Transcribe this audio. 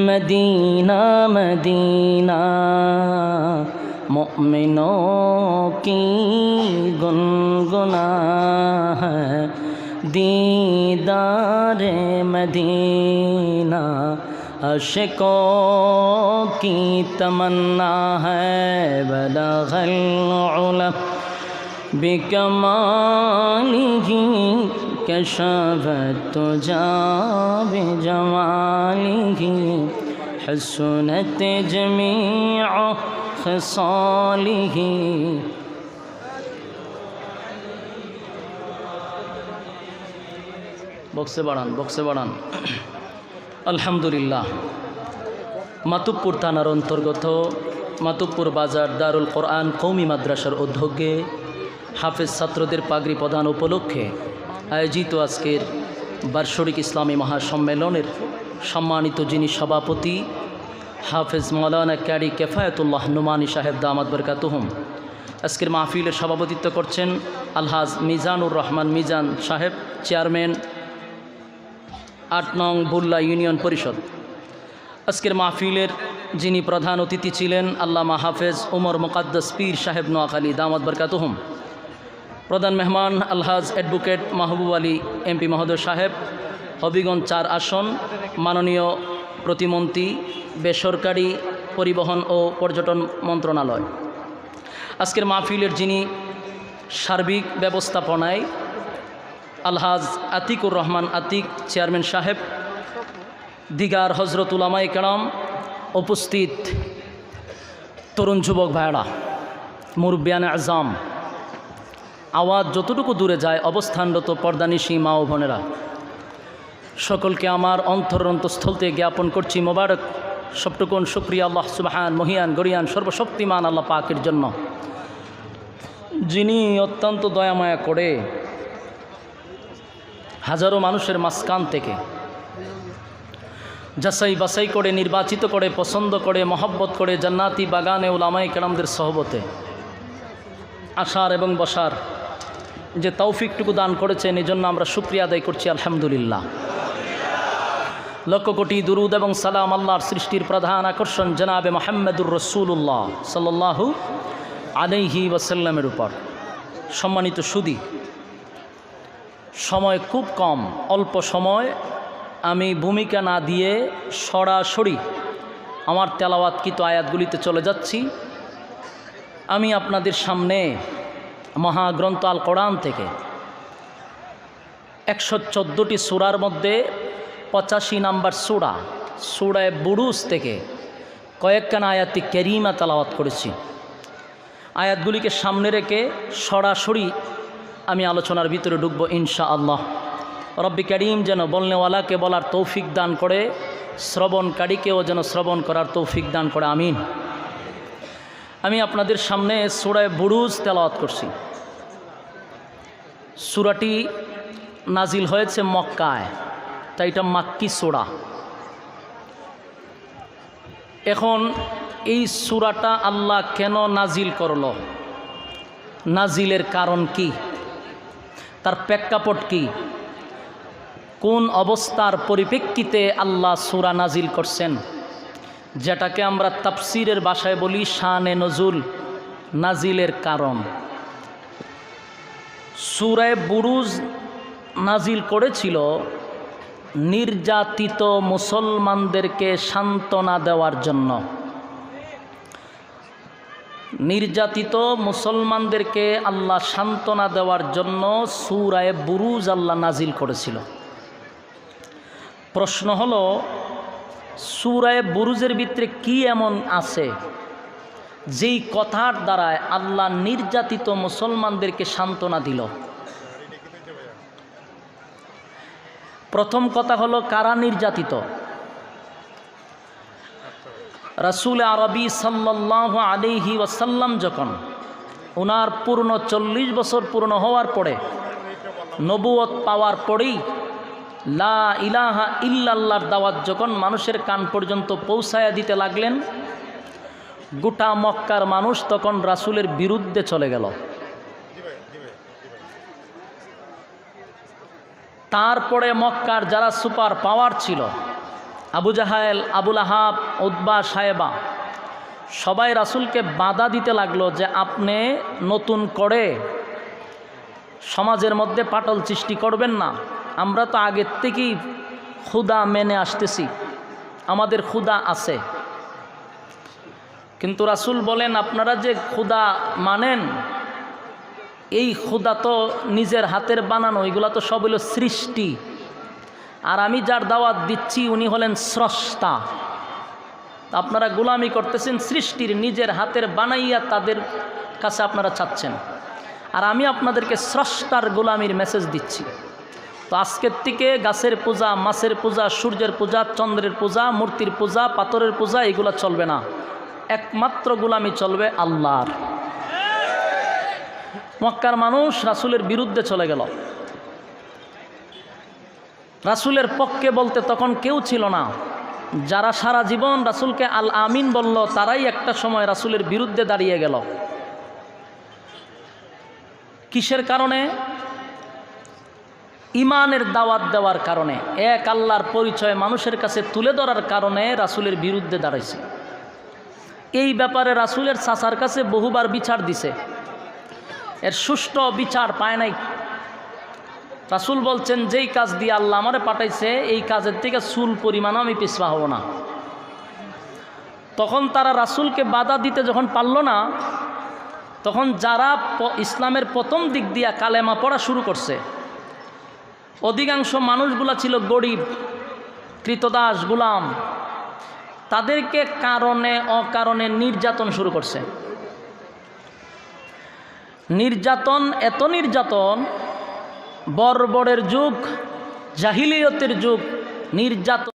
Medina Medina मोमिनों की गुनगुना है दीदार मदीना आशिकों की तमन्ना है बलगल उला बिकमालिही कशफत तुजा बिजमालिही हसनत जमीअ खसालिही। बक्से बढ़ान আলহামদুলিল্লাহ। মাতুব্বর থানার অন্তর্গত মাতুব্বর বাজার দারুল কোরআন কওমি মাদ্রাসার উদ্যোগে হাফেজ ছাত্রদের পাগড়ি প্রদান উপলক্ষে আয়োজিত আজকের বার্ষিক ইসলামী মহাসম্মেলনের সম্মানিত যিনি সভাপতি হাফেজ মৌলানা ক্যারি কেফায়েতুল্লাহ নুমানি সাহেব দামাত বরকাতুহুম, আজকের মাহফিলের সভাপতিত্ব করছেন আলহাজ মিজানুর রহমান মিজান সাহেব, চেয়ারম্যান ৮ নং বুল্লা ইউনিয়ন পরিষদ। আজকের মাহফিলের যিনি প্রধান অতিথি ছিলেন আল্লামা হাফেজ উমর মুকাদ্দাস পীর সাহেব নোয়াখালী দামাত বরকাতুহুম। প্রধান মেহমান আলহাজ অ্যাডভোকেট মাহবুব আলী এমপি মহোদয় সাহেব, হবিগঞ্জ ৪ আসন মাননীয় প্রতিমন্ত্রী বেসরকারি পরিবহন ও পর্যটন মন্ত্রণালয়। আজকের মাহফিলের যিনি সার্বিক ব্যবস্থাপনায় আলহাজ আতিকুর রহমান আতিক চেয়ারম্যান সাহেব, দিগার হজরত উলামায়ে কেরাম, উপস্থিত তরুণ যুবক ভাইরা, মুরব্বিয়ানে আজম, আওয়াজ যতটুকু দূরে যায় অবস্থানরত পর্দানিশী মা ও বোনেরা, সকলকে আমার অন্তরস্থল থেকে জ্ঞাপন করছি মোবারক সবটুকুন শুকরিয়া আল্লাহ সুবহান মহিয়ান গরিয়ান সর্বশক্তিমান আল্লাহ পাকের জন্য, যিনি অত্যন্ত দয়ামায়া করে হাজারো মানুষের মাঝখান থেকে যাচাই বাছাই করে নির্বাচিত করে পছন্দ করে মহব্বত করে জান্নাতি বাগানে উলামায়ে কেরামদের সহবতে আসার এবং বসার যে তৌফিকটুকু দান করেছেন, এই জন্য আমরা শুকরিয়া আদায় করছি আলহামদুলিল্লাহ। লক্ষ কোটি দুরুদ এবং সালাম আল্লাহর সৃষ্টির প্রধান আকর্ষণ জনাবে মুহাম্মদুর রাসূলুল্লাহ সাল্লাল্লাহু আলাইহি ওয়াসাল্লামের উপর। সম্মানিত সুধী, সময় খুব কম, অল্প সময় আমি ভূমিকা না দিয়ে সরাসরি আমার তেলাওয়াতকৃত আয়াতগুলিতে চলে যাচ্ছি। আমি আপনাদের সামনে মহাগ্রন্থ আল কোরআন থেকে 114টি সূরার মধ্যে 85 নম্বর সূরায়ে বুরুজ থেকে কয়েকখানা আয়াতি কারিমা তেলাওয়াত করেছি। আয়াতগুলিকে সামনে রেখে সরাসরি আমি আলোচনার ভিতরে ঢুকবো ইনশাআল্লাহ। রব্বি কারীম যেন বলনেওয়ালাকে বলার তৌফিক দান করে, শ্রবণকারীকেও যেন শ্রবণ করার তৌফিক দান করে, আমিন। আমি আপনাদের সামনে সূরায়ে বুরুজ তেলাওয়াত করছি। সূরাটি নাজিল হয়েছে মক্কায়, তাই এটা মাক্কি সূরা। এখন এই সূরাটা আল্লাহ কেন নাজিল করল, নাজিলের কারণ কি, তার প্রেক্ষাপট কি, কোন অবস্থার পরিপ্রেক্ষিতে আল্লাহ সূরা নাজিল করছেন, যেটাকে আমরা তাফসীরের ভাষায় বলি শানে নজুল, নাজিলের কারণ। সূরায়ে বুরুজ নাজিল করেছিল নির্যাতিত মুসলমানদেরকে সান্ত্বনা দেওয়ার জন্য। নির্যাতিত মুসলমানদেরকে আল্লাহ সান্ত্বনা দেওয়ার জন্য সূরায়ে বুরুজ আল্লাহ নাজিল করেছিল। প্রশ্ন হলো, সূরায়ে বুরুজের ভিতরে কি এমন আছে যেই কথার দ্বারায় আল্লাহ নির্যাতিত মুসলমানদেরকে সান্ত্বনা দিল? প্রথম কথা হলো, কারা নির্যাতিত? রাসূল আরবি সাল্লাল্লাহু আলাইহি ওয়াসাল্লাম যখন ওনার পূর্ণ 40 বছর পূর্ণ হওয়ার পরে, নবুয়ত পাওয়ার পরেই লা ইলাহা ইল্লাল্লাহর দাওয়াত যখন মানুষের কান পর্যন্ত পৌঁছায়া দিতে লাগলেন, গোটা মক্কার মানুষ তখন রাসূলের বিরুদ্ধে চলে গেল। তারপরে মক্কার যারা সুপার পাওয়ার ছিল, আবু জাহেল, আবুল আহাব, উতবা, সায়েবা, সবাই রাসূলকে বাধা দিতে লাগলো যে আপনি নতুন করে সমাজের মধ্যে পাটল সৃষ্টি করবেন না। আমরা তো আগের থেকেই খুদা মেনে আসতেছি, আমাদের খুদা আছে। কিন্তু রাসূল বলেন, আপনারা যে খুদা মানেন, এই খুদা তো নিজের হাতের বানানো, এগুলা তো সব হলো সৃষ্টি। আর আমি যার দাওয়াত দিচ্ছি উনি হলেন স্রষ্টা। আপনারা গোলামি করতেছেন সৃষ্টির, নিজের হাতের বানাইয়া তাদের কাছে আপনারা চাচ্ছেন। আর আমি আপনাদেরকে স্রষ্টার গোলামির মেসেজ দিচ্ছি। তো আজকের থেকে গাছের পূজা, মাছের পূজা, সূর্যের পূজা, চন্দ্রের পূজা, মূর্তির পূজা, পাথরের পূজা, এগুলো চলবে না। একমাত্র গোলামি চলবে আল্লাহর। মক্কার মানুষ রাসূলের বিরুদ্ধে চলে গেল। রাসূলের পক্ষে বলতে তখন কেউ ছিল না। যারা সারা জীবন রাসূলকে আল আমিন বলল, তারাই একটা সময় রাসূলের বিরুদ্ধে দাঁড়িয়ে গেল। কিসের কারণে? ইমানের দাওয়াত দেওয়ার কারণে, এক আল্লাহর পরিচয় মানুষের কাছে তুলে ধরার কারণে রাসূলের বিরুদ্ধে দাঁড়াইছে। এই ব্যাপারে রাসূলের চাচার কাছে বহুবার বিচার দিছে, এর সুষ্ঠু বিচার পায় নাই। রাসূল বলছেন, যেই কাজ দিয়ে আল্লাহ আমারে পাঠাইছে এই কাজের থেকে চুল পরিমাণ আমি পিছপা হব না। তখন তারা রাসূলকে বাধা দিতে যখন পারল না, তখন যারা ইসলামের প্রথম দিক দিয়া কালেমা পড়া শুরু করছে, অধিকাংশ মানুষগুলা ছিল গরিব, কৃতদাস, গোলাম। তাদেরকে কারণে অকারণে নির্যাতন শুরু করছে। নির্যাতন, এত নির্যাতন, বর্বরের যুগ, জাহিলিয়তের যুগ, নির্যাতন